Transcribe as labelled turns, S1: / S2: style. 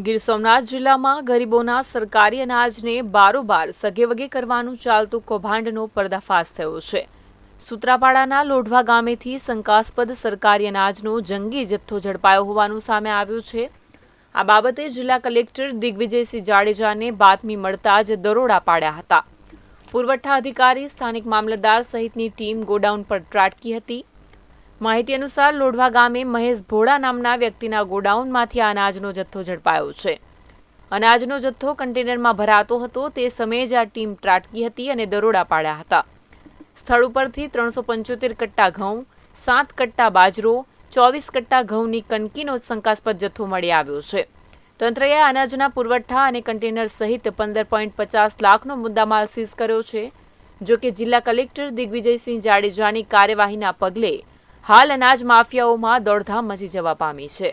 S1: ગીર સોમનાથ જિલ્લામાં ગરીબોના સરકારી અનાજને બારોબાર સગેવગે કરવાનું ચાલતું કૌભાંડનો પર્દાફાશ થયો છે. સૂત્રાપાડાના લોઢવા ગામેથી શંકાસ્પદ સરકારી અનાજનો જંગી જથ્થો ઝડપાયો હોવાનું સામે આવ્યું છે. આ બાબતે જિલ્લા કલેક્ટર દિગ્વિજયસિંહ જાડેજાને બાતમી મળતા જ દરોડા પાડ્યા હતા. પુરવઠા અધિકારી, સ્થાનિક મામલતદાર સહિતની ટીમ ગોડાઉન પર ત્રાટકી હતી. માહિતી અનુસાર લોઢવા ગામે મહેશ ભોળા નામના વ્યક્તિના ગોડાઉનમાંથી અનાજનો જથ્થો ઝડપાયો છે. અનાજનો જથ્થો કન્ટેનરમાં ભરાતો હતો તે સમયે જ આ ટીમ ત્રાટકી હતી અને દરોડા પાડ્યા હતા. સ્થળ ઉપરથી 375 કટ્ટા ઘઉં, 7 કટ્ટા બાજરો, 24 કટ્ટા ઘઉંની કણકીનો શંકાસ્પદ જથ્થો મળી આવ્યો છે. તંત્રએ અનાજના પુરવઠા અને કન્ટેનર સહિત 15.50 લાખનો મુદ્દામાલ સીઝ કર્યો છે. જો કે જિલ્લા કલેક્ટર દિગ્વિજયસિંહ જાડેજાની કાર્યવાહીના પગલે હાલ અનાજ માફિયાઓમાં દોડધામ મચી જવા પામી છે.